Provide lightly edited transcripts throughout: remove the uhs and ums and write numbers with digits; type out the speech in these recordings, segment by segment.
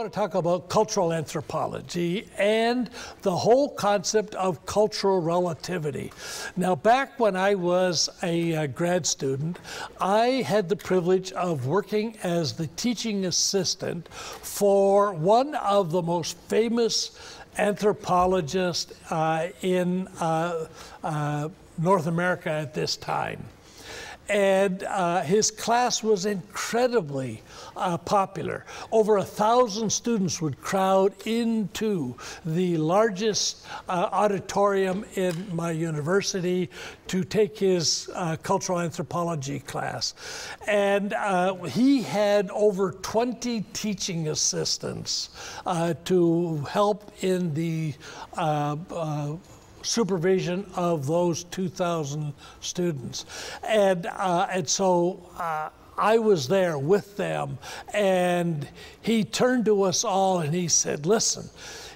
want to talk about cultural anthropology and the whole concept of cultural relativity. Now, back when I was a grad student, I had the privilege of working as the teaching assistant for one of the most famous anthropologists in North America at this time. And his class was incredibly popular. Over 1,000 students would crowd into the largest auditorium in my university to take his cultural anthropology class. And he had over 20 teaching assistants to help in the supervision of those 2,000 students. And so I was there with them, and he turned to us all and he said, listen,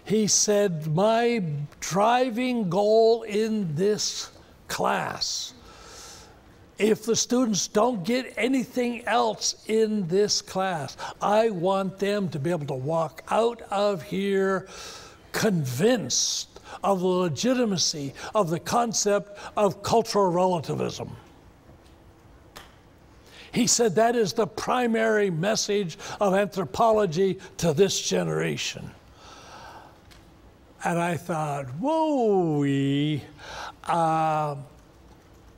he said, my driving goal in this class, if the students don't get anything else in this class, I want them to be able to walk out of here convinced of the legitimacy of the concept of cultural relativism. He said that is the primary message of anthropology to this generation. And I thought, whoa,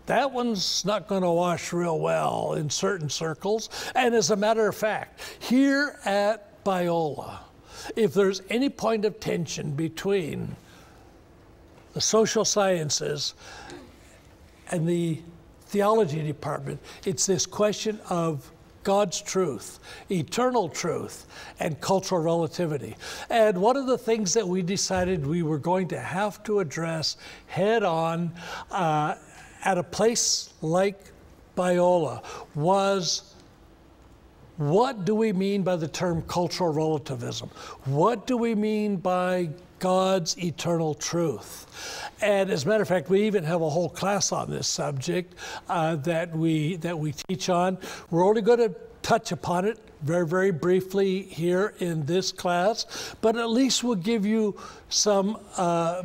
that one's not going to wash real well in certain circles. And as a matter of fact, here at Biola, if there's any point of tension between the social sciences and the theology department, it's this question of God's truth, eternal truth, and cultural relativity. And one of the things that we decided we were going to have to address head on at a place like Biola was, what do we mean by the term cultural relativism? What do we mean by God's eternal truth? And as a matter of fact, we even have a whole class on this subject that we teach on. We're only going to touch upon it very, very briefly here in this class, but at least we'll give you some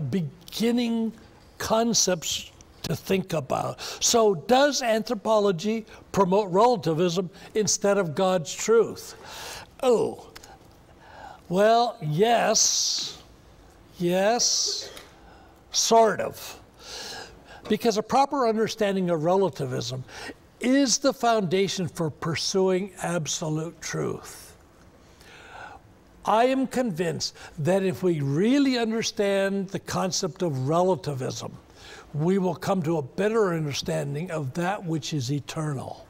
beginning concepts to think about. So does anthropology promote relativism instead of God's truth? Oh, well, yes, sort of. Because a proper understanding of relativism is the foundation for pursuing absolute truth. I am convinced that if we really understand the concept of relativism, we will come to a better understanding of that which is eternal.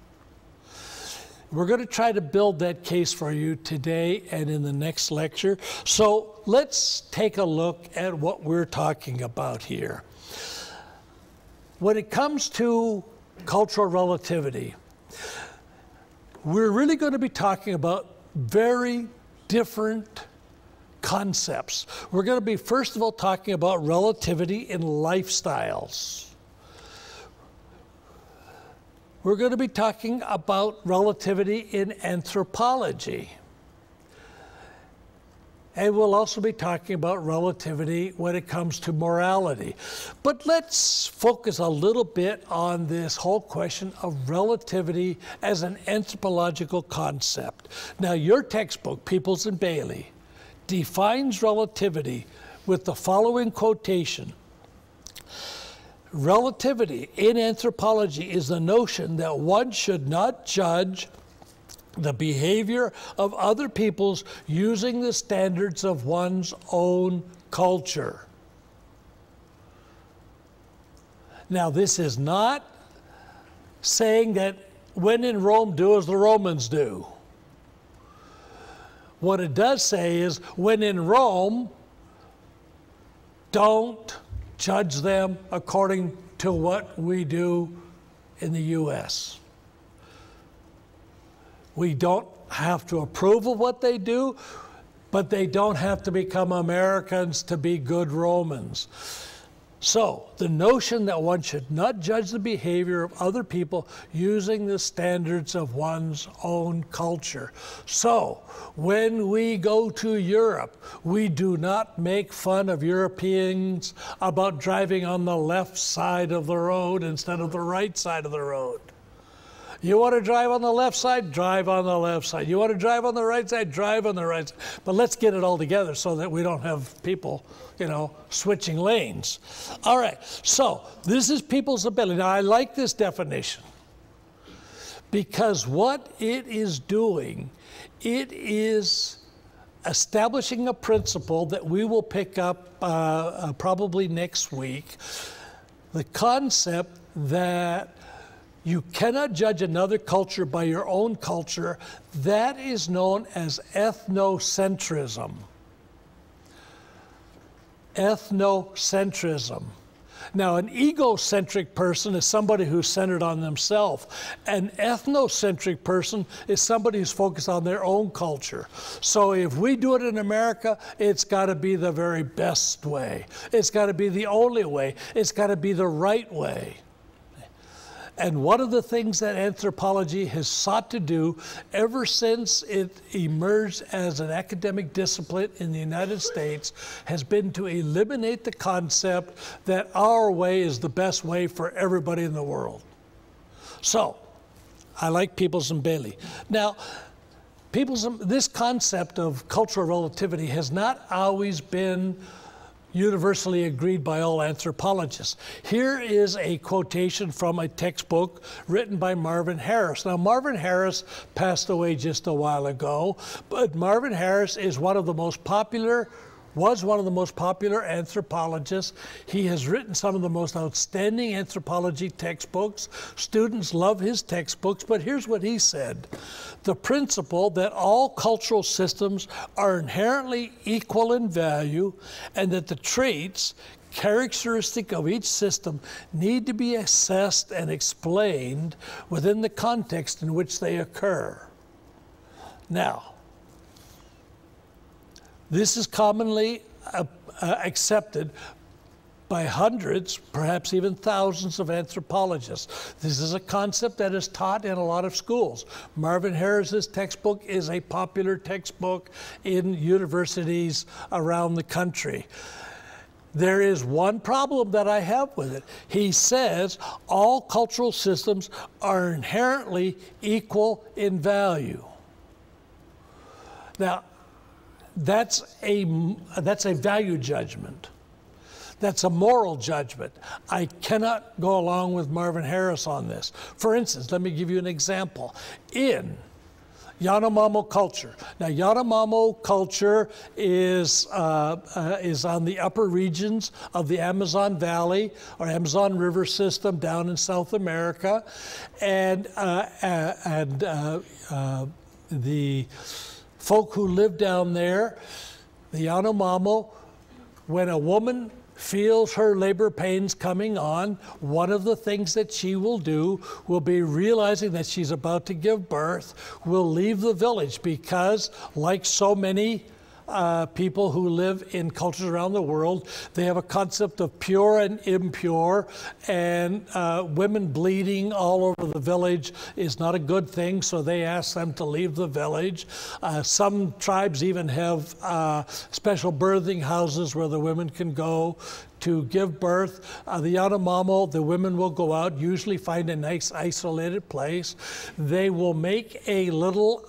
We're going to try to build that case for you today and in the next lecture. So let's take a look at what we're talking about here. When it comes to cultural relativity, we're really going to be talking about very different concepts. We're going to be, first of all, talking about relativity in lifestyles. We're going to be talking about relativity in anthropology. And we'll also be talking about relativity when it comes to morality. But let's focus a little bit on this whole question of relativity as an anthropological concept. Now, your textbook, Peoples and Bailey, defines relativity with the following quotation: relativity in anthropology is the notion that one should not judge the behavior of other peoples using the standards of one's own culture. Now, this is not saying that when in Rome, do as the Romans do. What it does say is, when in Rome, don't judge them according to what we do in the U.S. We don't have to approve of what they do, but they don't have to become Americans to be good Romans. So, the notion that one should not judge the behavior of other people using the standards of one's own culture. So, when we go to Europe, we do not make fun of Europeans about driving on the left side of the road instead of the right side of the road. You want to drive on the left side? Drive on the left side. You want to drive on the right side? Drive on the right side. But let's get it all together so that we don't have people, you know, switching lanes. All right, so this is people's ability. Now, I like this definition because what it is doing, it is establishing a principle that we will pick up probably next week, the concept that you cannot judge another culture by your own culture. That is known as ethnocentrism. Ethnocentrism. Now, an egocentric person is somebody who's centered on themselves. An ethnocentric person is somebody who's focused on their own culture. So if we do it in America, it's got to be the very best way. It's got to be the only way. It's got to be the right way. And one of the things that anthropology has sought to do ever since it emerged as an academic discipline in the United States has been to eliminate the concept that our way is the best way for everybody in the world. So, I like Peoples and Bailey. Now, this concept of cultural relativity has not always been universally agreed by all anthropologists. Here is a quotation from a textbook written by Marvin Harris. Now, Marvin Harris passed away just a while ago, but Marvin Harris is was one of the most popular anthropologists. He has written some of the most outstanding anthropology textbooks. Students love his textbooks, but here's what he said. The principle that all cultural systems are inherently equal in value and that the traits characteristic of each system need to be assessed and explained within the context in which they occur. Now, this is commonly accepted by hundreds, perhaps even thousands of anthropologists. This is a concept that is taught in a lot of schools. Marvin Harris's textbook is a popular textbook in universities around the country. There is one problem that I have with it. He says all cultural systems are inherently equal in value. Now, that's a value judgment. That's a moral judgment. I cannot go along with Marvin Harris on this. For instance, let me give you an example. In Yanomam Culture. Now, Yanomam Culture is on the upper regions of the Amazon Valley or Amazon River system down in South America, and the folk who live down there, the Yanomam, when a woman feels her labor pains coming on, one of the things that she will do will be realizing that she's about to give birth, will leave the village because, like so many people who live in cultures around the world, they have a concept of pure and impure, and women bleeding all over the village is not a good thing, so they ask them to leave the village. Some tribes even have special birthing houses where the women can go to give birth. The Yanomam, the women will go out, usually find a nice isolated place. They will make a little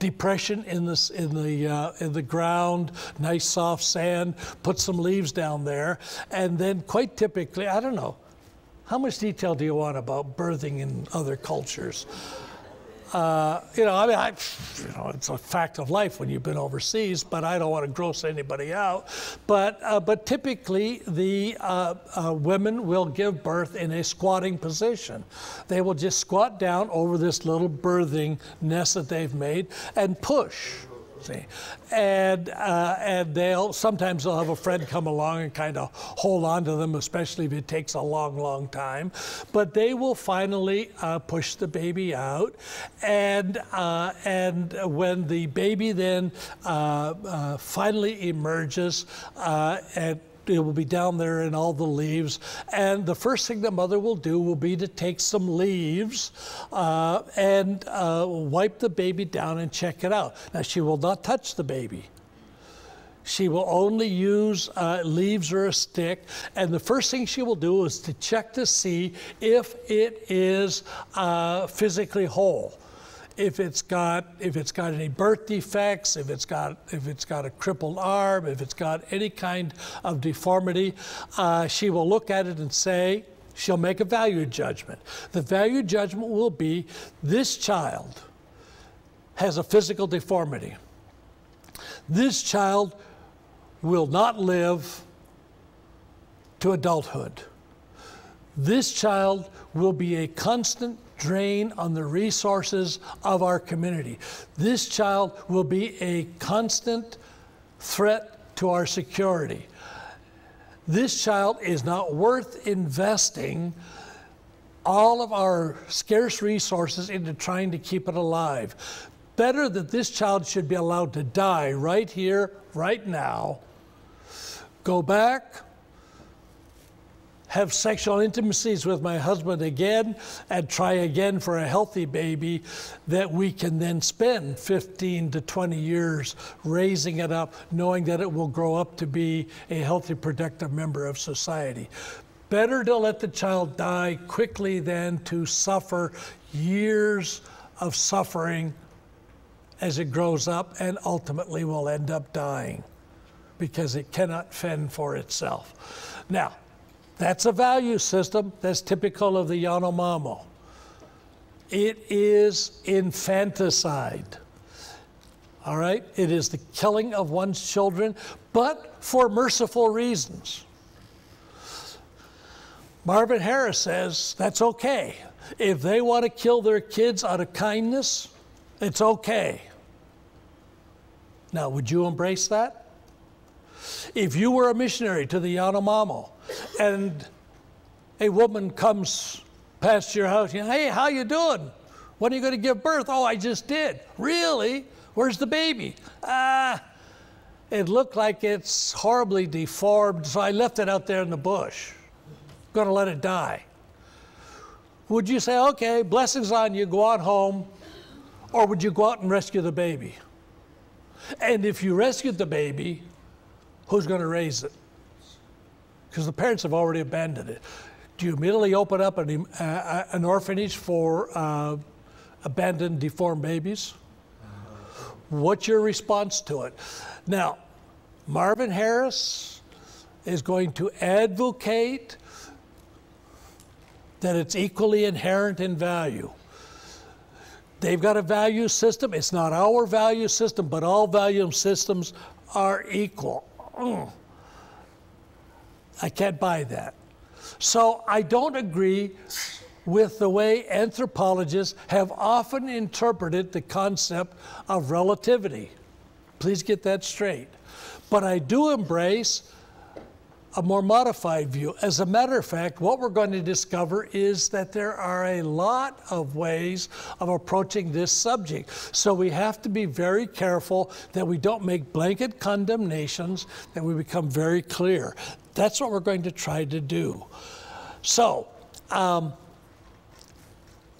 depression in the ground, nice soft sand, put some leaves down there, and then quite typically, I don't know, how much detail do you want about birthing in other cultures? You know, it's a fact of life when you've been overseas, but I don't want to gross anybody out. But typically, the women will give birth in a squatting position. They will just squat down over this little birthing nest that they've made and push. See, and sometimes they'll have a friend come along and kind of hold on to them, especially if it takes a long, long time. But they will finally push the baby out, and when the baby then finally emerges, and it will be down there in all the leaves. And the first thing the mother will do will be to take some leaves and wipe the baby down and check it out. Now, she will not touch the baby. She will only use leaves or a stick, and the first thing she will do is to check to see if it is physically whole. If it's got any birth defects, if it's got a crippled arm, if it's got any kind of deformity, she will look at it and say, she'll make a value judgment. The value judgment will be, this child has a physical deformity. This child will not live to adulthood. This child will be a constant drain on the resources of our community. This child will be a constant threat to our security. This child is not worth investing all of our scarce resources into trying to keep it alive. Better that this child should be allowed to die right here, right now, go back, have sexual intimacies with my husband again, and try again for a healthy baby that we can then spend 15 to 20 years raising it up, knowing that it will grow up to be a healthy, productive member of society. Better to let the child die quickly than to suffer years of suffering as it grows up and ultimately will end up dying because it cannot fend for itself. Now, that's a value system that's typical of the Yanomam. It is infanticide. All right? It is the killing of one's children, but for merciful reasons. Marvin Harris says that's okay. If they want to kill their kids out of kindness, it's okay. Now, would you embrace that? If you were a missionary to the Yanomam and a woman comes past your house, and, hey, how you doing? When are you going to give birth? Oh, I just did. Really? Where's the baby? It looked like it's horribly deformed, so I left it out there in the bush. Going to let it die. Would you say, okay, blessings on you, go on home, or would you go out and rescue the baby? And if you rescued the baby, who's going to raise it? Because the parents have already abandoned it. Do you immediately open up an orphanage for abandoned, deformed babies? What's your response to it? Now, Marvin Harris is going to advocate that it's equally inherent in value. They've got a value system. It's not our value system, but all value systems are equal. I can't buy that. So I don't agree with the way anthropologists have often interpreted the concept of relativity. Please get that straight. But I do embrace a more modified view. As a matter of fact, what we're going to discover is that there are a lot of ways of approaching this subject. So we have to be very careful that we don't make blanket condemnations, that we become very clear. That's what we're going to try to do. So,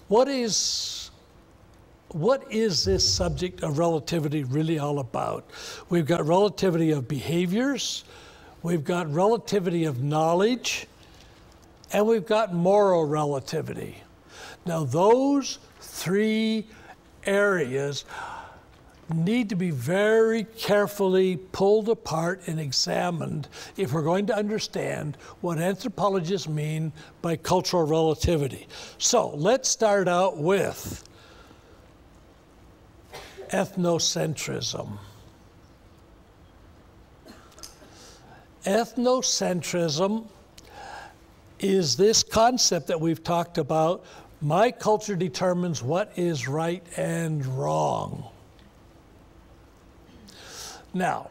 what is this subject of relativity really all about? We've got relativity of behaviors, we've got relativity of knowledge, and we've got moral relativity. Now, those three areas need to be very carefully pulled apart and examined if we're going to understand what anthropologists mean by cultural relativity. So let's start out with ethnocentrism. Ethnocentrism is this concept that we've talked about. My culture determines what is right and wrong. Now,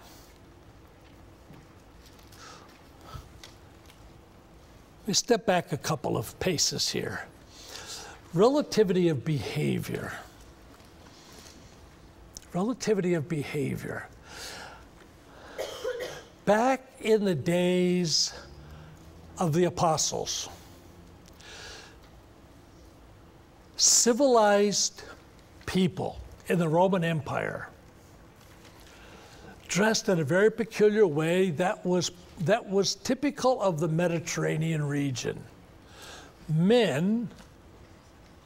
we step back a couple of paces here. Relativity of behavior. Relativity of behavior. back in the days of the apostles, civilized people in the Roman Empire dressed in a very peculiar way that was typical of the Mediterranean region. Men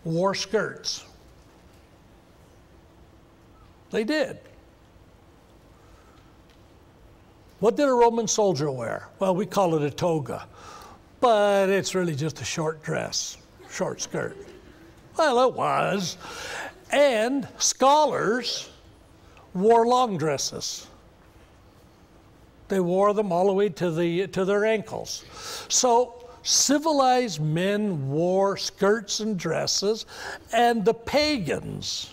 wore skirts. They did. What did a Roman soldier wear? Well, we call it a toga, but it's really just a short dress, short skirt. Well, it was. And scholars wore long dresses. They wore them all the way to their ankles. So civilized men wore skirts and dresses, and the pagans,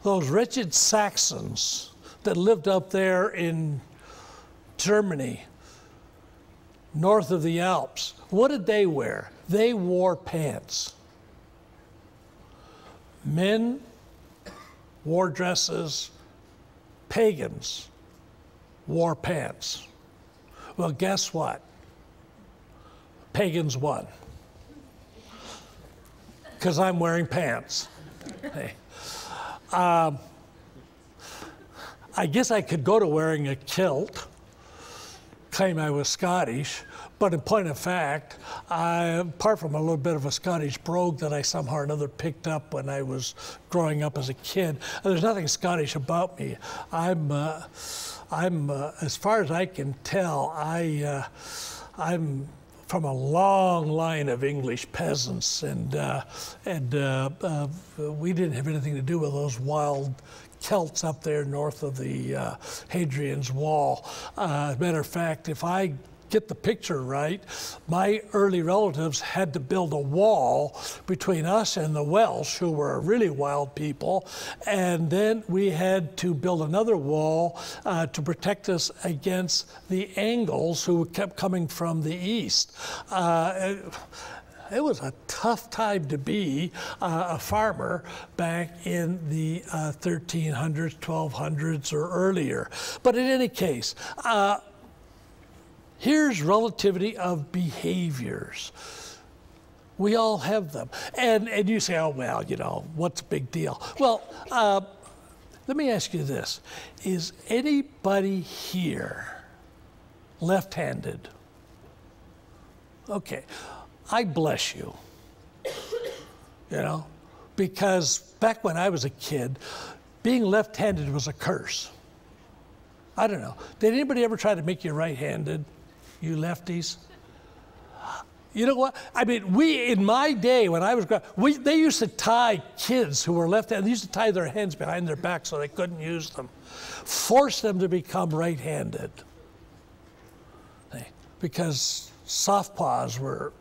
those wretched Saxons that lived up there in Germany, north of the Alps, what did they wear? They wore pants. Men wore dresses, pagans wore pants. Well, guess what? Pagans won. Because I'm wearing pants. Hey. I guess I could go to wearing a kilt, claim I was Scottish, but in point of fact, apart from a little bit of a Scottish brogue that I somehow or another picked up when I was growing up as a kid, there's nothing Scottish about me. I'm as far as I can tell, I'm from a long line of English peasants, and we didn't have anything to do with those wild Celts up there north of the Hadrian's Wall. As a matter of fact, if I get the picture right, my early relatives had to build a wall between us and the Welsh, who were really wild people, and then we had to build another wall to protect us against the Angles, who kept coming from the east. It was a tough time to be a farmer back in the 1300s, 1200s, or earlier. But in any case, here's relativity of behaviors. We all have them. And you say, oh, well, you know, what's the big deal? Well, let me ask you this. Is anybody here left-handed? Okay. I bless you, you know, because back when I was a kid, being left-handed was a curse. I don't know. Did anybody ever try to make you right-handed, you lefties? You know what? I mean, in my day, when I was growing up, they used to tie kids who were left-handed, they used to tie their hands behind their back so they couldn't use them, force them to become right-handed. Because southpaws were,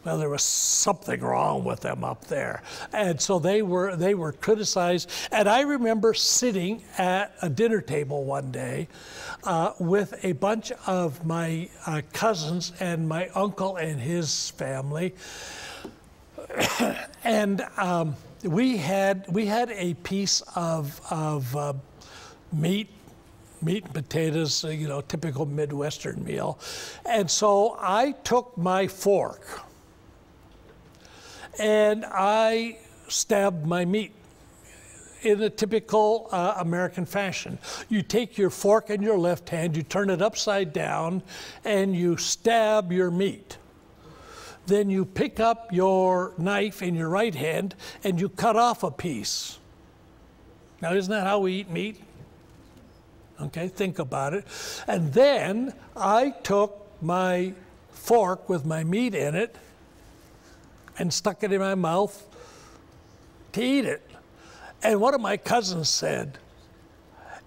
well, there was something wrong with them up there. And so they were criticized. And I remember sitting at a dinner table one day with a bunch of my cousins and my uncle and his family. And we had a piece of meat and potatoes, you know, typical Midwestern meal. And so I took my fork and I stabbed my meat in a typical American fashion. You take your fork in your left hand, you turn it upside down, and you stab your meat. Then you pick up your knife in your right hand and you cut off a piece. Now, isn't that how we eat meat? Okay, think about it. And then I took my fork with my meat in it and stuck it in my mouth to eat it. And one of my cousins said,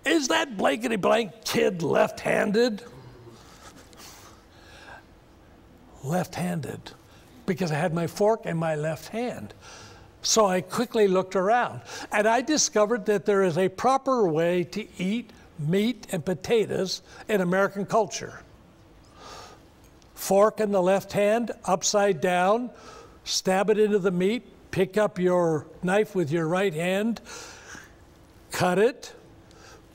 "Is that blankety blank kid left-handed?" Left-handed, because I had my fork in my left hand. So I quickly looked around, and I discovered that there is a proper way to eat meat and potatoes in American culture. Fork in the left hand, upside down, stab it into the meat, pick up your knife with your right hand, cut it,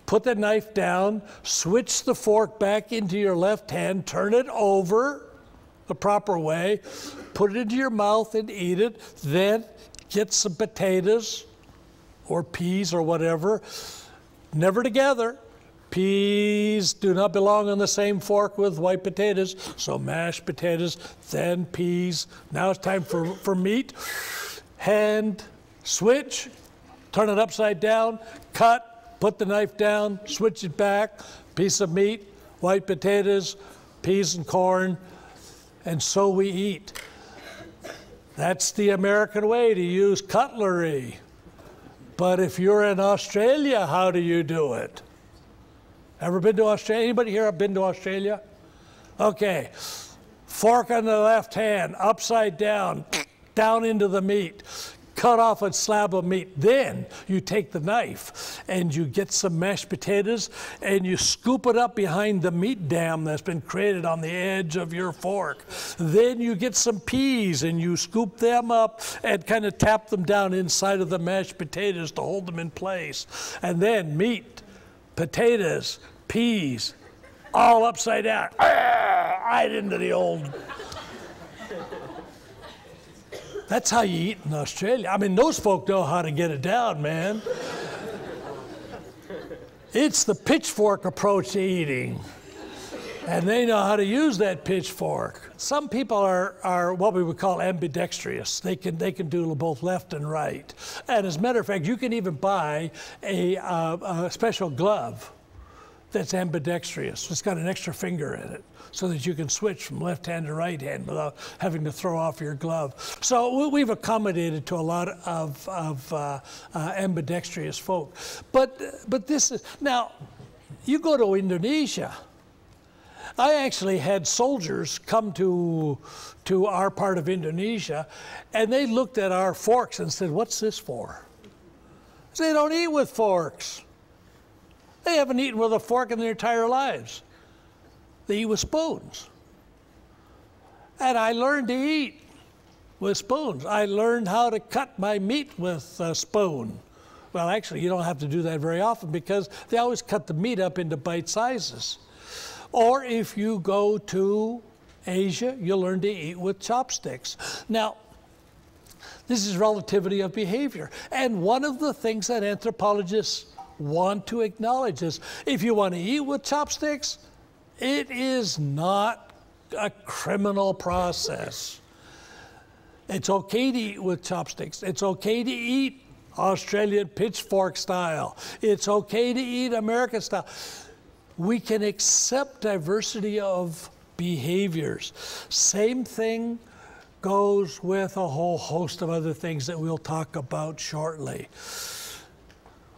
put the knife down, switch the fork back into your left hand, turn it over the proper way, put it into your mouth and eat it, then get some potatoes or peas or whatever, never together. Peas do not belong on the same fork with white potatoes, so mashed potatoes, then peas. Now it's time for meat. Hand, switch, turn it upside down, cut, put the knife down, switch it back, piece of meat, white potatoes, peas and corn, and so we eat. That's the American way to use cutlery. But if you're in Australia, how do you do it? Ever been to Australia? Anybody here have been to Australia? Okay. Fork on the left hand, upside down, down into the meat. Cut off a slab of meat. Then you take the knife and you get some mashed potatoes and you scoop it up behind the meat dam that's been created on the edge of your fork. Then you get some peas and you scoop them up and kind of tap them down inside of the mashed potatoes to hold them in place. And then meat, potatoes, peas, all upside down, right into the old. That's how you eat in Australia. I mean, those folk know how to get it down, man. It's the pitchfork approach to eating. And they know how to use that pitchfork. Some people are what we would call ambidextrous. They can do both left and right. And as a matter of fact, you can even buy a special glove that's ambidextrous. It's got an extra finger in it so that you can switch from left hand to right hand without having to throw off your glove. So we've accommodated to a lot of ambidextrous folk. But this is, now, you go to Indonesia. I actually had soldiers come to our part of Indonesia, and they looked at our forks and said, "What's this for?" They don't eat with forks. They haven't eaten with a fork in their entire lives. They eat with spoons. And I learned to eat with spoons. I learned how to cut my meat with a spoon. Well, actually, you don't have to do that very often because they always cut the meat up into bite sizes. Or if you go to Asia, you'll learn to eat with chopsticks. Now, this is relativity of behavior. And one of the things that anthropologists want to acknowledge is if you want to eat with chopsticks, it is not a criminal process. It's okay to eat with chopsticks. It's okay to eat Australian pitchfork style. It's okay to eat American style. We can accept diversity of behaviors. Same thing goes with a whole host of other things that we'll talk about shortly.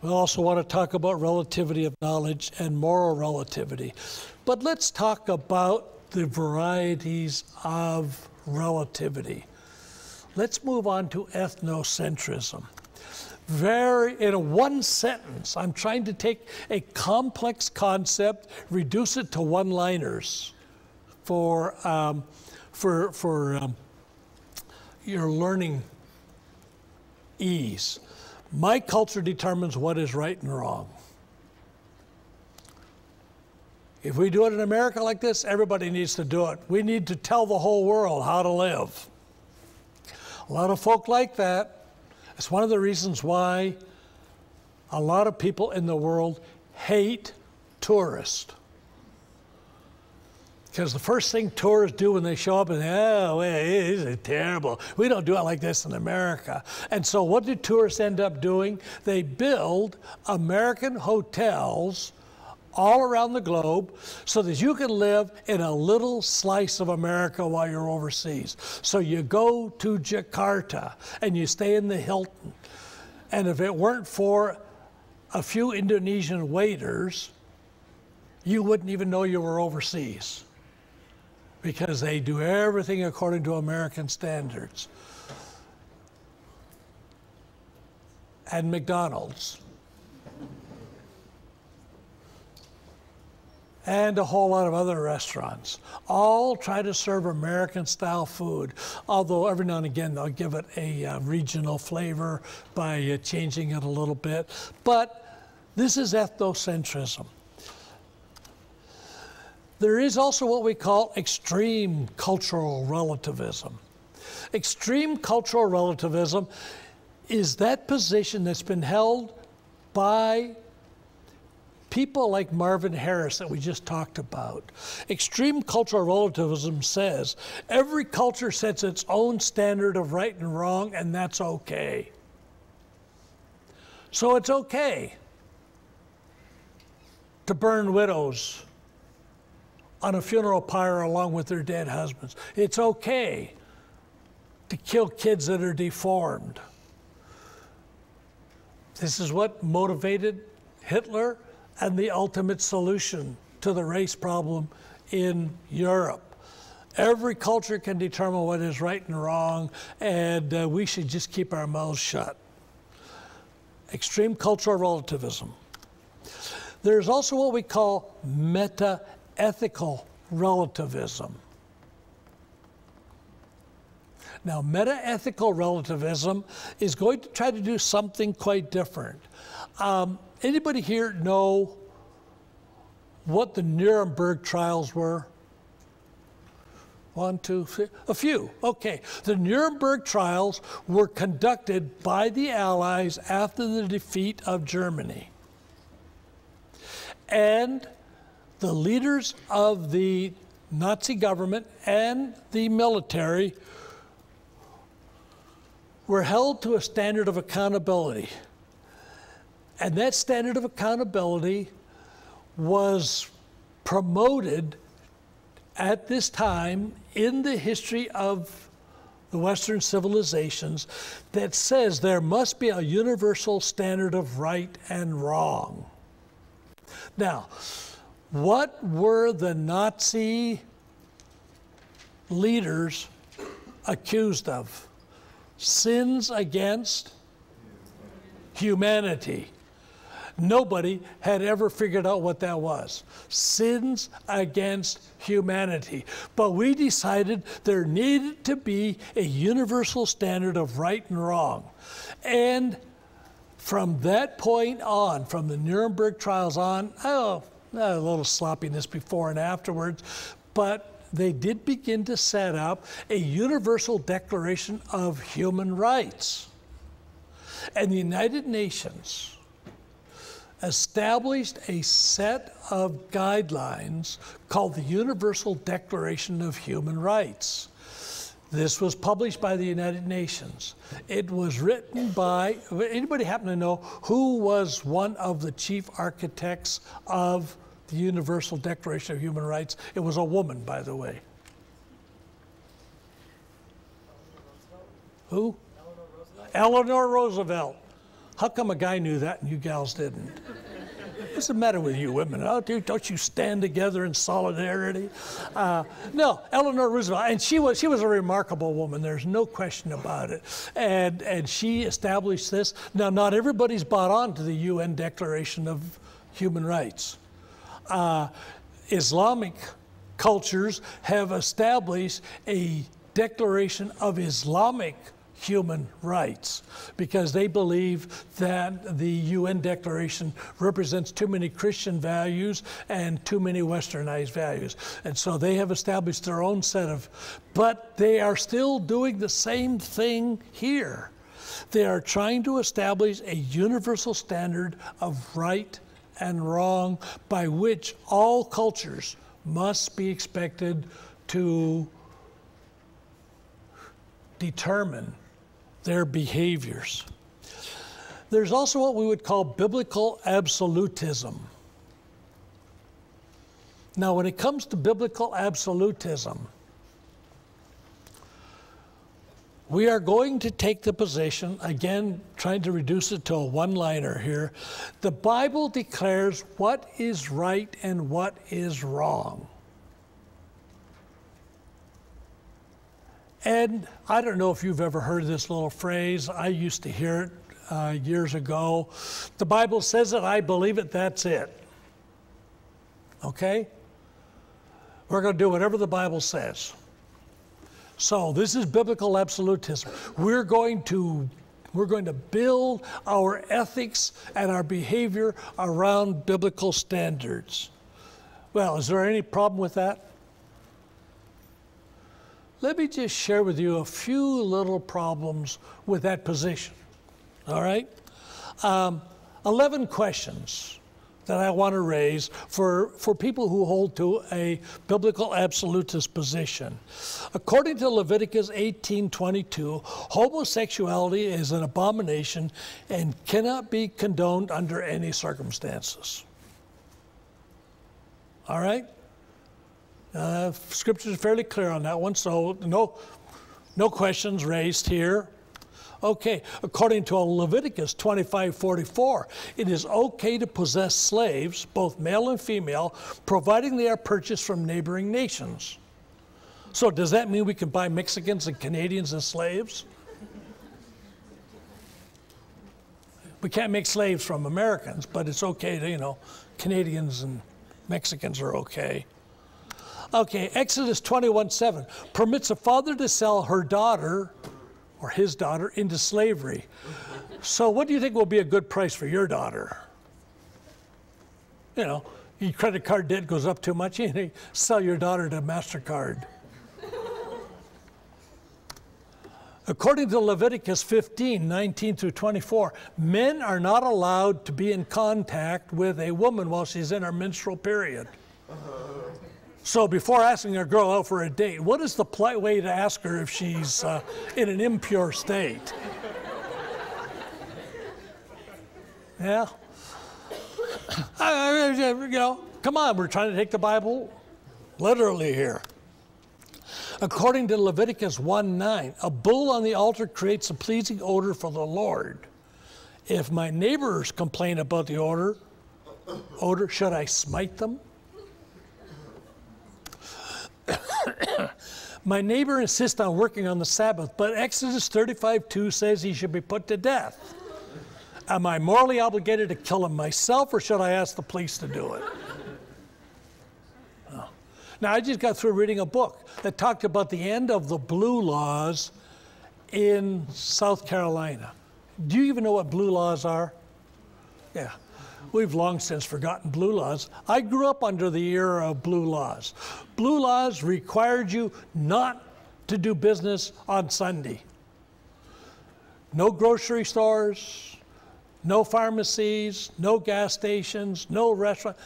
We also want to talk about relativity of knowledge and moral relativity. But let's talk about the varieties of relativity. Let's move on to ethnocentrism. In one sentence, I'm trying to take a complex concept, reduce it to one-liners for your learning ease. My culture determines what is right and wrong. If we do it in America like this, everybody needs to do it. We need to tell the whole world how to live. A lot of folk like that. It's one of the reasons why a lot of people in the world hate tourists. Because the first thing tourists do when they show up is, oh, this is terrible. We don't do it like this in America. And so what do tourists end up doing? They build American hotels all around the globe so that you can live in a little slice of America while you're overseas. So you go to Jakarta and you stay in the Hilton. And if it weren't for a few Indonesian waiters, you wouldn't even know you were overseas, because they do everything according to American standards. And McDonald's. And a whole lot of other restaurants all try to serve American-style food, although every now and again they'll give it a regional flavor by changing it a little bit. But This is ethnocentrism. There is also what we call extreme cultural relativism. Extreme cultural relativism is that position that's been held by people like Marvin Harris that we just talked about. Extreme cultural relativism says every culture sets its own standard of right and wrong, and that's okay. So it's okay to burn widows on a funeral pyre along with their dead husbands. It's okay to kill kids that are deformed. This is what motivated Hitler and the ultimate solution to the race problem in Europe. Every culture can determine what is right and wrong, and we should just keep our mouths shut. Extreme cultural relativism. There's also what we call meta-ethical relativism. Now, meta-ethical relativism is going to try to do something quite different. Anybody here know what the Nuremberg Trials were? One, two, three, a few. Okay. The Nuremberg Trials were conducted by the Allies after the defeat of Germany. And the leaders of the Nazi government and the military were held to a standard of accountability. And that standard of accountability was promoted at this time in the history of the Western civilizations that says there must be a universal standard of right and wrong. Now, what were the Nazi leaders accused of? Sins against humanity. Nobody had ever figured out what that was. Sins against humanity. But we decided there needed to be a universal standard of right and wrong. And from that point on, from the Nuremberg Trials on, a little sloppiness before and afterwards, but they did begin to set up a universal declaration of human rights. And the United Nations established a set of guidelines called the Universal Declaration of Human Rights. This was published by the United Nations. It was written by, anybody happen to know who was one of the chief architects of the Universal Declaration of Human Rights? It was a woman, by the way. Who? Eleanor Roosevelt. How come a guy knew that and you gals didn't? What's the matter with you women? Oh, dude, don't you stand together in solidarity? No, Eleanor Roosevelt, and she was a remarkable woman. There's no question about it. And she established this. Now, not everybody's bought on to the UN Declaration of Human Rights. Islamic cultures have established a declaration of Islamic human rights because they believe that the UN Declaration represents too many Christian values and too many Westernized values. And so they have established their own set of, but they are still doing the same thing here. They are trying to establish a universal standard of right and wrong by which all cultures must be expected to determine their behaviors. There's also what we would call biblical absolutism. Now, when it comes to biblical absolutism, we are going to take the position, again, trying to reduce it to a one-liner here. The Bible declares what is right and what is wrong. And I don't know if you've ever heard this little phrase. I used to hear it years ago. The Bible says it, I believe it, that's it. Okay? We're going to do whatever the Bible says. So this is biblical absolutism. We're going to We're going to build our ethics and our behavior around biblical standards. Well, is there any problem with that? Let me just share with you a few little problems with that position. All right? 11 questions that I want to raise for people who hold to a biblical absolutist position. According to Leviticus 18:22, homosexuality is an abomination and cannot be condoned under any circumstances. All right? Scripture is fairly clear on that one, so no questions raised here. Okay, according to Leviticus 25:44, it is okay to possess slaves, both male and female, providing they are purchased from neighboring nations. So does that mean we can buy Mexicans and Canadians as slaves? We can't make slaves from Americans, but it's okay to, Canadians and Mexicans are okay. Okay, Exodus 21:7 permits a father to sell her daughter or his daughter into slavery. So what do you think will be a good price for your daughter? Your credit card debt goes up too much, you sell your daughter to MasterCard. According to Leviticus 15:19-24, men are not allowed to be in contact with a woman while she's in her menstrual period. So before asking a girl out for a date, what is the polite way to ask her if she's in an impure state? Yeah? Come on, we're trying to take the Bible literally here. According to Leviticus 1:9, a bull on the altar creates a pleasing odor for the Lord. If my neighbors complain about the odor, should I smite them? My neighbor insists on working on the Sabbath, but Exodus 35:2 says he should be put to death. Am I morally obligated to kill him myself, or should I ask the police to do it? Oh. Now, I just got through reading a book that talked about the end of the blue laws in South Carolina. Do you even know what blue laws are? Yeah. We've long since forgotten blue laws. I grew up under the era of blue laws. Blue laws required you not to do business on Sunday. No grocery stores, no pharmacies, no gas stations, no restaurant.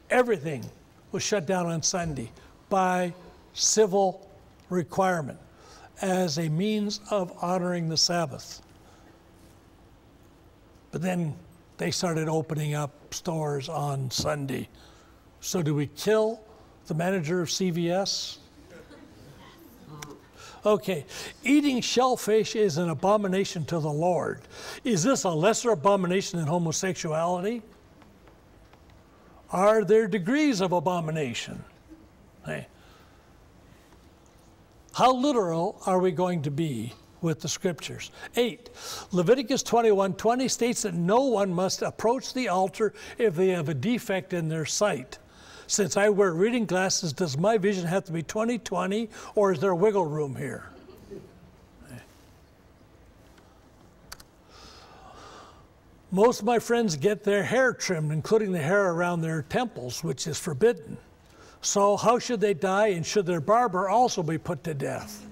Everything was shut down on Sunday by civil requirement as a means of honoring the Sabbath. But then they started opening up stores on Sunday. So do we kill the manager of CVS? Okay, eating shellfish is an abomination to the Lord. Is this a lesser abomination than homosexuality? Are there degrees of abomination? Hey. How literal are we going to be with the scriptures? 8, Leviticus 21:20 states that no one must approach the altar if they have a defect in their sight. Since I wear reading glasses, does my vision have to be 20/20, or is there wiggle room here? Most of my friends get their hair trimmed, including the hair around their temples, which is forbidden. So how should they die, and should their barber also be put to death?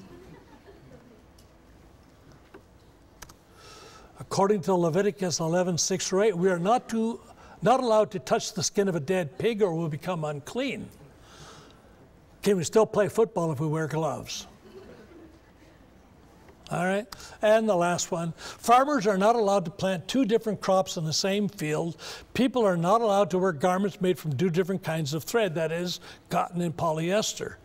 According to Leviticus 11:6-8, we are not allowed to touch the skin of a dead pig or we'll become unclean. Can we still play football if we wear gloves? All right, and the last one. Farmers are not allowed to plant 2 different crops in the same field. People are not allowed to wear garments made from 2 different kinds of thread, that is, cotton and polyester.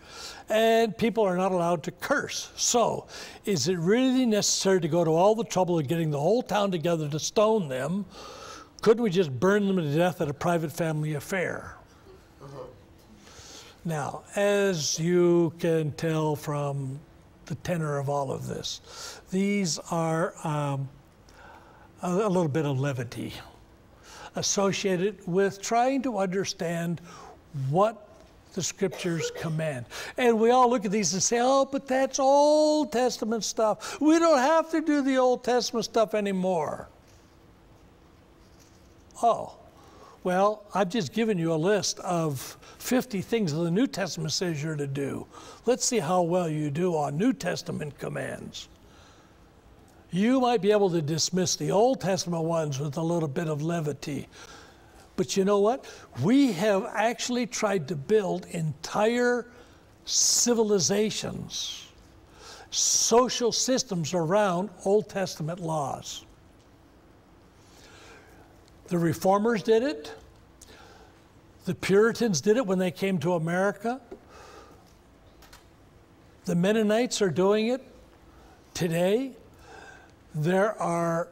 And people are not allowed to curse. So, is it really necessary to go to all the trouble of getting the whole town together to stone them? Couldn't we just burn them to death at a private family affair? Now, as you can tell from the tenor of all of this, these are a little bit of levity associated with trying to understand what the Scriptures command. And we all look at these and say, oh, but that's Old Testament stuff. We don't have to do the Old Testament stuff anymore. Oh, well, I've just given you a list of 50 things the New Testament says you're to do. Let's see how well you do on New Testament commands. You might be able to dismiss the Old Testament ones with a little bit of levity. But you know what? We have actually tried to build entire civilizations, social systems around Old Testament laws. The Reformers did it. The Puritans did it when they came to America. The Mennonites are doing it today. There are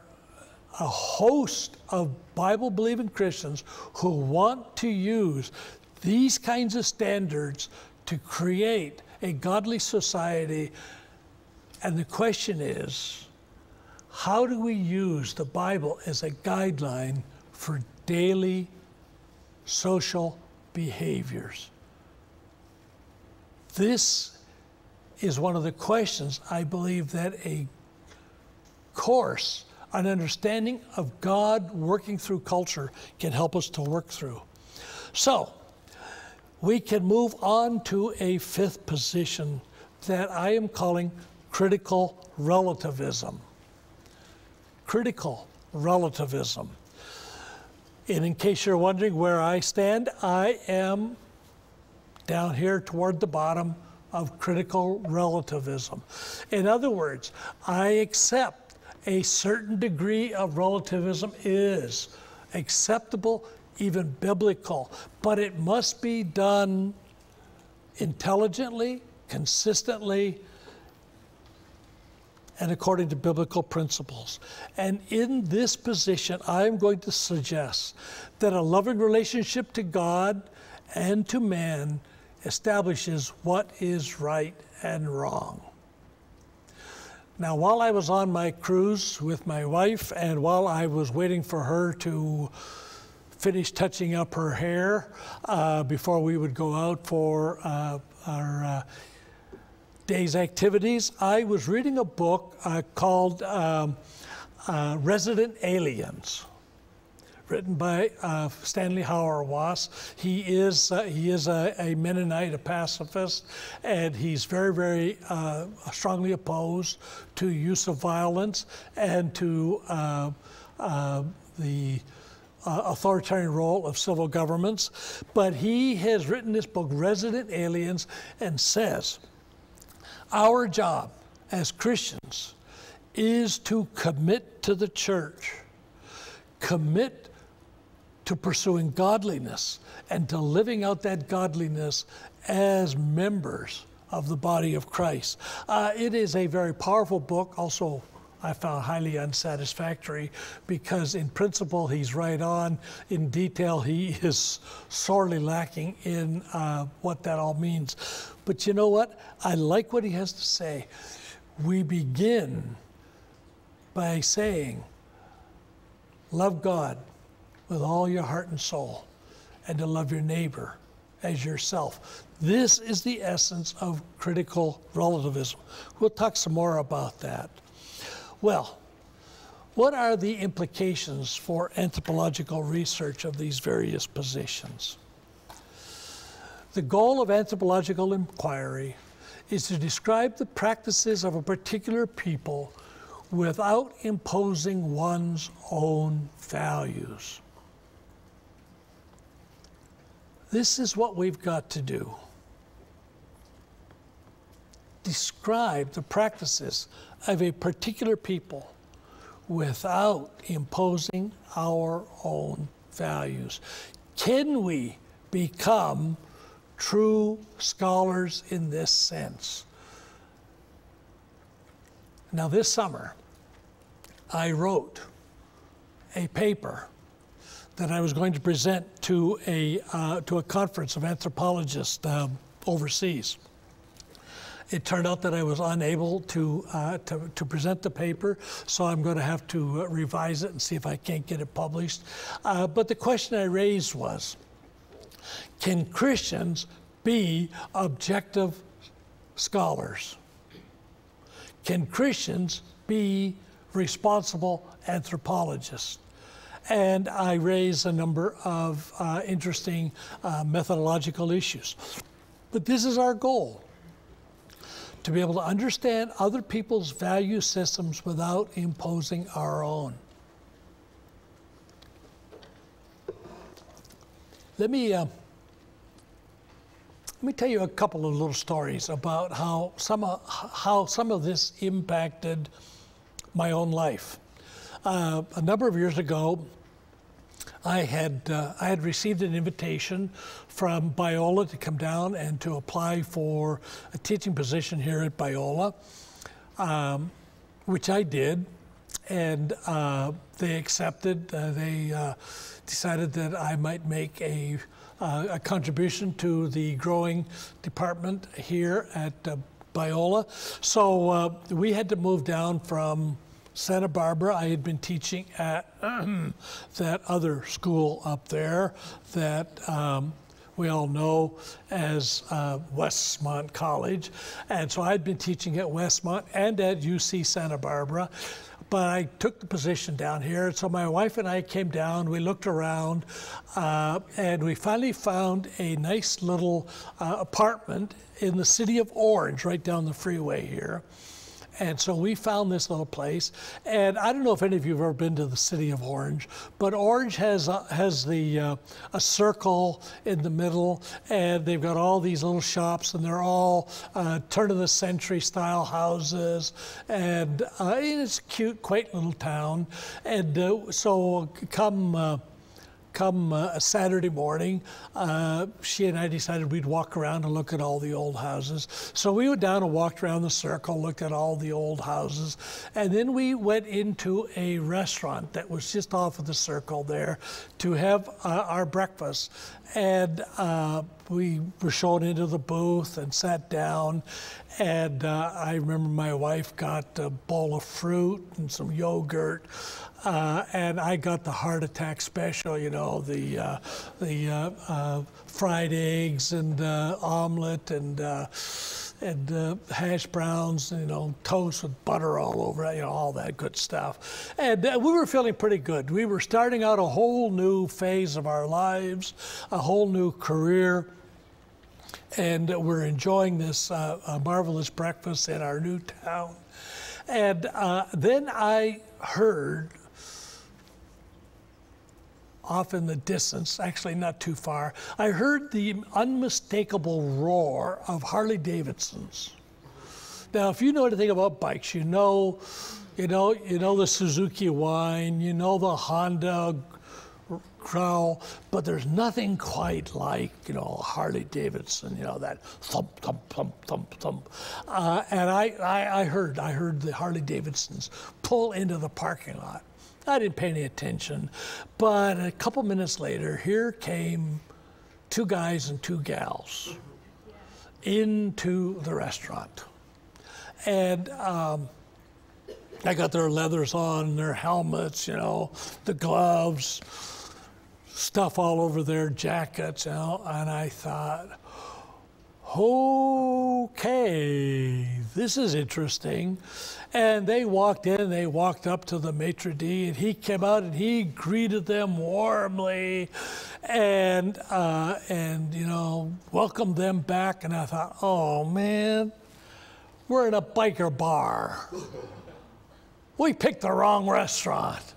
a host of Bible-believing Christians who want to use these kinds of standards to create a godly society. And the question is, how do we use the Bible as a guideline for daily social behaviors? This is one of the questions I believe that a course on understanding of God working through culture can help us to work through. So, we can move on to a fifth position that I am calling critical relativism. Critical relativism. And in case you're wondering where I stand, I am down here toward the bottom of critical relativism. In other words, I accept a certain degree of relativism is acceptable, even biblical, but it must be done intelligently, consistently, and according to biblical principles. And in this position, I'm going to suggest that a loving relationship to God and to man establishes what is right and wrong. Now, while I was on my cruise with my wife, and while I was waiting for her to finish touching up her hair before we would go out for our day's activities, I was reading a book called Resident Aliens, written by Stanley Hauerwas. He is a Mennonite, a pacifist, and he's very, very strongly opposed to use of violence and to the authoritarian role of civil governments. But he has written this book, Resident Aliens, and says, our job as Christians is to commit to the church, commit to pursuing godliness and to living out that godliness as members of the body of Christ. It is a very powerful book, also I found highly unsatisfactory, because in principle he's right on. In detail he is sorely lacking in what that all means. But you know what? I like what he has to say. We begin by saying, love God with all your heart and soul, and to love your neighbor as yourself. This is the essence of critical relativism. We'll talk some more about that. Well, what are the implications for anthropological research of these various positions? The goal of anthropological inquiry is to describe the practices of a particular people without imposing one's own values. This is what we've got to do. Describe the practices of a particular people without imposing our own values. Can we become true scholars in this sense? Now, this summer, I wrote a paper that I was going to present to a conference of anthropologists overseas. It turned out that I was unable to present the paper, so I'm going to have to revise it and see if I can't get it published. But the question I raised was, can Christians be objective scholars? Can Christians be responsible anthropologists? And I raise a number of interesting methodological issues. But this is our goal, to be able to understand other people's value systems without imposing our own. Let me tell you a couple of little stories about how some of this impacted my own life. A number of years ago, I had received an invitation from Biola to come down and to apply for a teaching position here at Biola, which I did, and they accepted. They decided that I might make a contribution to the growing department here at Biola. So we had to move down from Santa Barbara. I had been teaching at that other school up there that we all know as Westmont College. And so I'd been teaching at Westmont and at UC Santa Barbara. But I took the position down here. So my wife and I came down, we looked around, and we finally found a nice little apartment in the city of Orange, right down the freeway here. And so we found this little place. And I don't know if any of you have ever been to the city of Orange, but Orange has a circle in the middle, and they've got all these little shops, and they're all turn-of-the-century style houses. And it's a cute, quaint little town. And so come a Saturday morning, she and I decided we'd walk around and look at all the old houses. So we went down and walked around the circle, looked at all the old houses, and then we went into a restaurant that was just off of the circle there to have our breakfast. And we were shown into the booth and sat down, and I remember my wife got a bowl of fruit and some yogurt, and I got the heart attack special, you know, the fried eggs and omelet and hash browns, you know, toast with butter all over it, you know, all that good stuff. And we were feeling pretty good. We were starting out a whole new phase of our lives, a whole new career, and we're enjoying this marvelous breakfast in our new town. And then I heard off in the distance, actually not too far, I heard the unmistakable roar of Harley Davidsons. Now, if you know anything about bikes, you know the Suzuki whine, you know the Honda growl, but there's nothing quite like, you know, Harley Davidson, you know, that thump, thump, thump, thump, thump. And I heard the Harley Davidsons pull into the parking lot. I didn't pay any attention, but a couple minutes later, here came two guys and two gals into the restaurant. And I got their leathers on, their helmets, you know, the gloves, stuff all over their jackets, you know, and I thought, okay, this is interesting. And they walked in, and they walked up to the maitre d', and he came out and he greeted them warmly and you know, welcomed them back. And I thought, oh man, we're in a biker bar. We picked the wrong restaurant.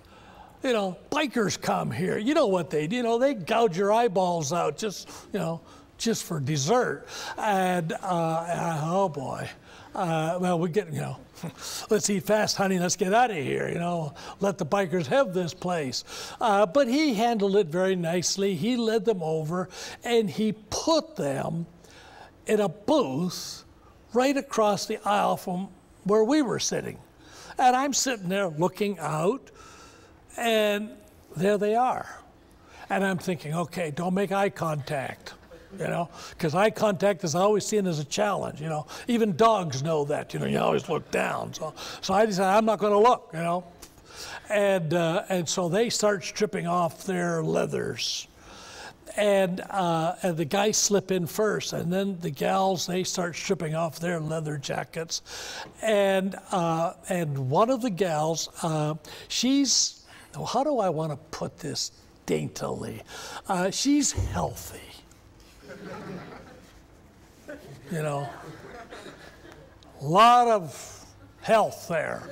You know, bikers come here. You know what they do? You know, they gouge your eyeballs out just, you know, just for dessert. And oh boy, well, we get, you know, let's eat fast, honey, let's get out of here, you know, let the bikers have this place. But he handled it very nicely. He led them over, and he put them in a booth right across the aisle from where we were sitting. And I'm sitting there looking out, and there they are. And I'm thinking, okay, don't make eye contact, you know, because eye contact is always seen as a challenge, you know. Even dogs know that, you know, you always look down. So I decided I'm not going to look, you know. And so they start stripping off their leathers. And the guys slip in first, and then the gals, they start stripping off their leather jackets. And one of the gals, she's, how do I want to put this daintily? She's healthy. You know, a lot of health there.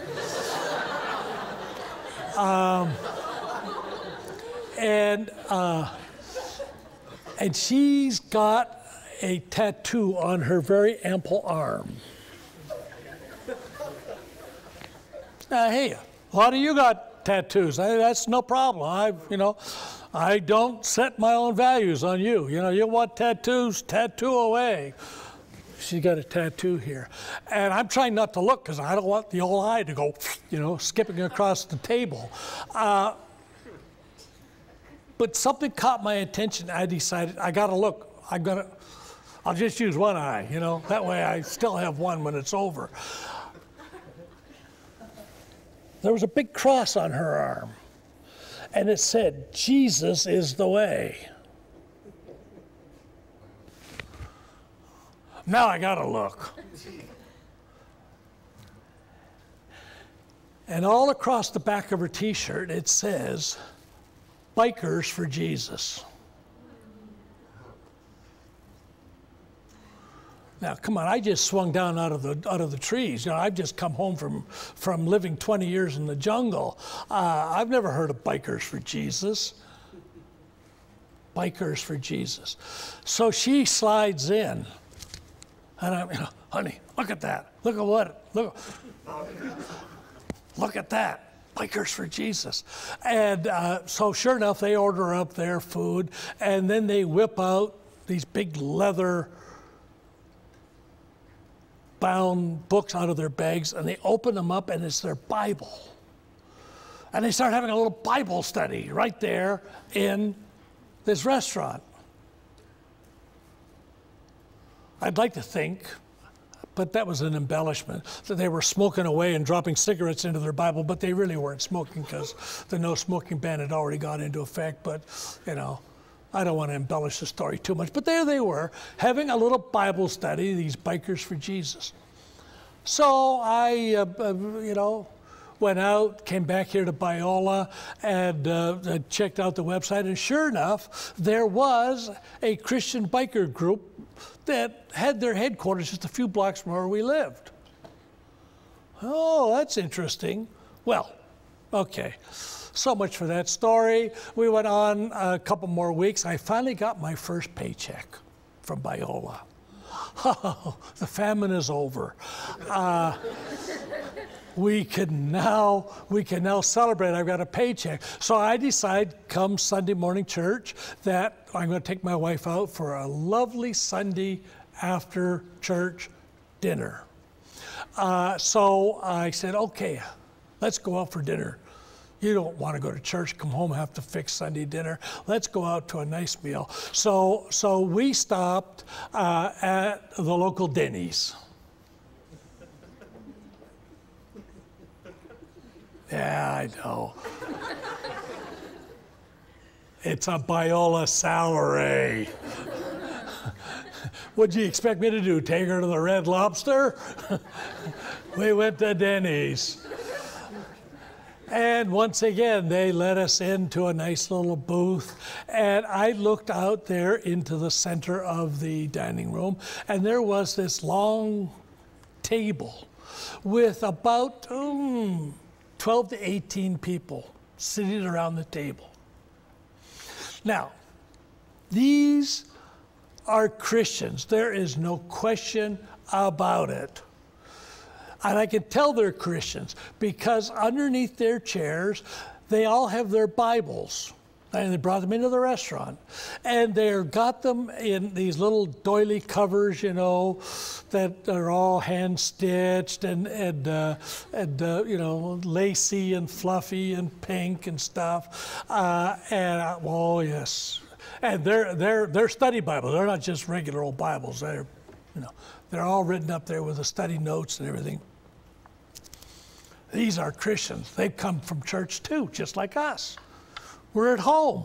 And she's got a tattoo on her very ample arm. Now, hey, a lot of you got tattoos. That's no problem. I don't set my own values on you. You know, you want tattoos, tattoo away. She's got a tattoo here. And I'm trying not to look because I don't want the old eye to go, skipping across the table. But something caught my attention. I decided I got to look. I'll just use one eye, that way I still have one when it's over. There was a big cross on her arm, and it said, "Jesus is the way." Now I got to look. And all across the back of her t-shirt, it says, "Bikers for Jesus." Now, come on, I just swung down out of the trees. I've just come home from living 20 years in the jungle. I've never heard of Bikers for Jesus. Bikers for Jesus. So she slides in, and I'm, honey, look at that. Look at that. Bikers for Jesus. And so sure enough, they order up their food, and then they whip out these big leather bound books out of their bags, and they open them up, and it's their Bible. And they start having a little Bible study right there in this restaurant. I'd like to think, but that was an embellishment, that they were smoking away and dropping cigarettes into their Bible, but they really weren't smoking because the no smoking ban had already gone into effect. But, I don't want to embellish the story too much, but there they were, having a little Bible study, these Bikers for Jesus. So I, went out, came back here to Biola, and checked out the website, and sure enough, there was a Christian biker group that had their headquarters just a few blocks from where we lived. Oh, that's interesting. Well, okay. So much for that story. We went on a couple more weeks. I finally got my first paycheck from Biola. Oh, the famine is over. We can now celebrate. I've got a paycheck. So I decide, come Sunday morning church, that I'm going to take my wife out for a lovely Sunday after church dinner. So I said, okay, let's go out for dinner. You don't want to go to church, come home, have to fix Sunday dinner. Let's go out to a nice meal. So we stopped at the local Denny's. Yeah, I know. It's a Biola salary. What'd you expect me to do, take her to the Red Lobster? We went to Denny's. And once again, they let us into a nice little booth. And I looked out there into the center of the dining room, and there was this long table with about 12 to 18 people sitting around the table. Now, these are Christians. There is no question about it. And I can tell they're Christians because underneath their chairs, they all have their Bibles. And they brought them into the restaurant. And they got them in these little doily covers, that are all hand-stitched and lacy and fluffy and pink and stuff. Oh, yes. And they're study Bibles. They're not just regular old Bibles. They're all written up there with the study notes and everything. These are Christians. They've come from church too, just like us. We're at home.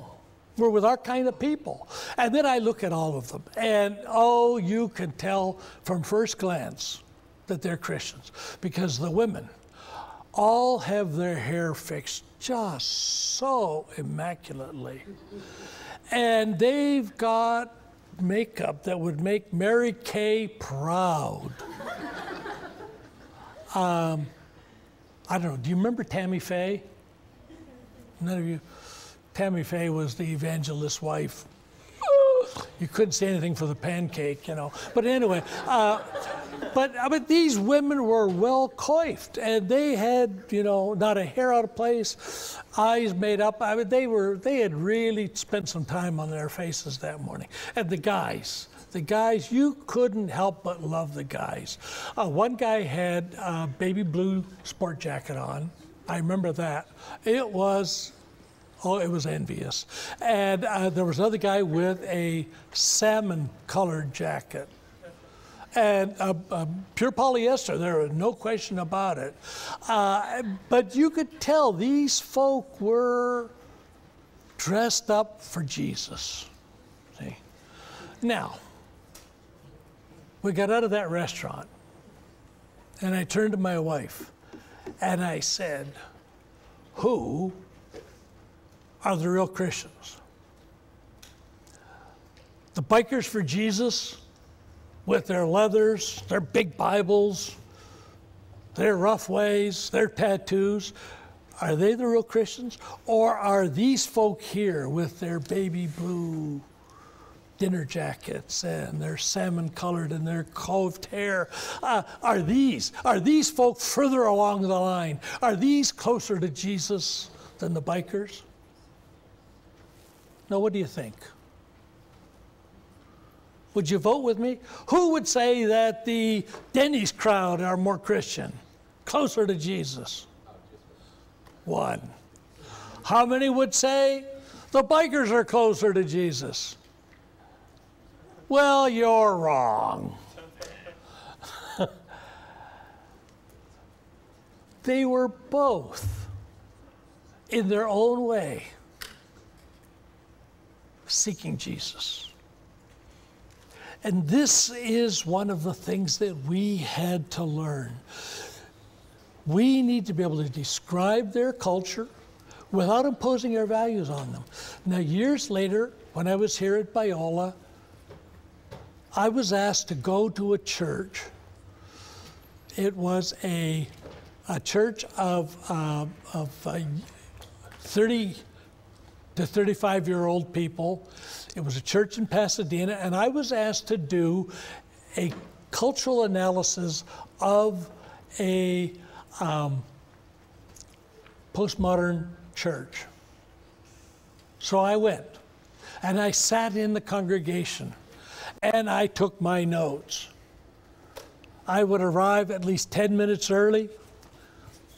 We're with our kind of people. And then I look at all of them, and oh, you can tell from first glance that they're Christians, because the women all have their hair fixed just so immaculately. And they've got makeup that would make Mary Kay proud. I don't know, do you remember Tammy Faye? None of you? Tammy Faye was the evangelist's wife. You couldn't say anything for the pancake, you know. But anyway, but these women were well coiffed, and they had, you know, not a hair out of place, eyes made up. I mean, they had really spent some time on their faces that morning. And the guys, you couldn't help but love the guys. One guy had a baby blue sport jacket on. I remember that. It was envious. And there was another guy with a salmon-colored jacket. And pure polyester, there was no question about it. But you could tell these folk were dressed up for Jesus. See? Now, we got out of that restaurant, and I turned to my wife, and I said, who are the real Christians? The bikers for Jesus with their leathers, their big Bibles, their rough ways, their tattoos, are they the real Christians? Or are these folk here with their baby blue dinner jackets and their salmon colored and their coiffed hair? Are these folk further along the line? Are these closer to Jesus than the bikers? Now, what do you think? Would you vote with me? Who would say that the Denny's crowd are more Christian, closer to Jesus? One. How many would say the bikers are closer to Jesus? Well, you're wrong. They were both, in their own way, seeking Jesus. And this is one of the things that we had to learn. We need to be able to describe their culture without imposing our values on them. Now, years later, when I was here at Biola, I was asked to go to a church. It was a church of 30 to 35-year-old people. It was a church in Pasadena, and I was asked to do a cultural analysis of a postmodern church. So I went, and I sat in the congregation, and I took my notes. I would arrive at least 10 minutes early,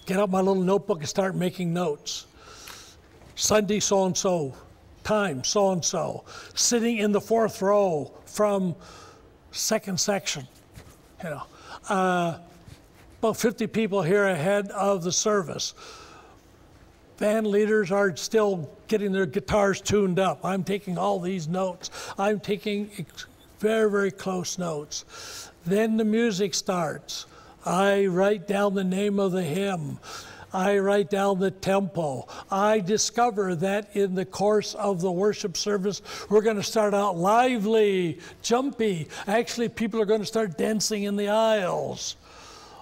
get out my little notebook and start making notes. Sunday so-and-so, time so-and-so, sitting in the fourth row from second section, you know. About 50 people here ahead of the service. Band leaders are still getting their guitars tuned up. I'm taking all these notes. I'm taking very, very close notes. Then the music starts. I write down the name of the hymn. I write down the tempo. I discover that in the course of the worship service, we're going to start out lively, jumpy. Actually, people are going to start dancing in the aisles.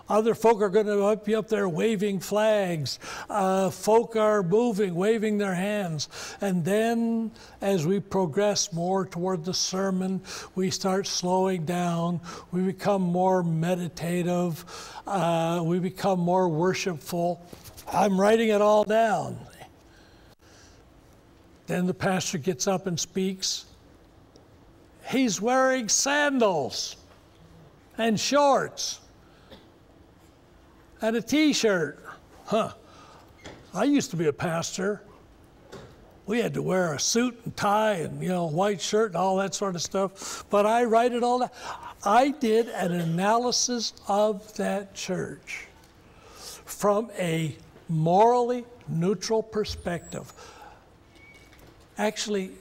Other folk are going to be up there waving flags. Folk are moving, waving their hands. And then as we progress more toward the sermon, we start slowing down. We become more meditative. We become more worshipful. I'm writing it all down. Then the pastor gets up and speaks. He's wearing sandals and shorts and a t-shirt. I used to be a pastor. We had to wear a suit and tie and, you know, white shirt and all that sort of stuff. But I write it all down. I did an analysis of that church from a morally neutral perspective. Actually,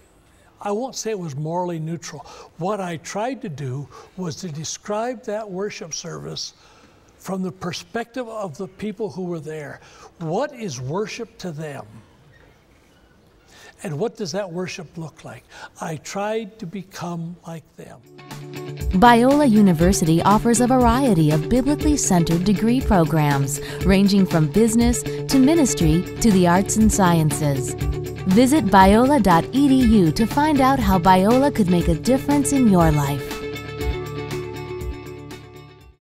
I won't say it was morally neutral. What I tried to do was to describe that worship service from the perspective of the people who were there. What is worship to them? And what does that worship look like? I tried to become like them. Biola University offers a variety of biblically centered degree programs, ranging from business to ministry to the arts and sciences. Visit biola.edu to find out how Biola could make a difference in your life.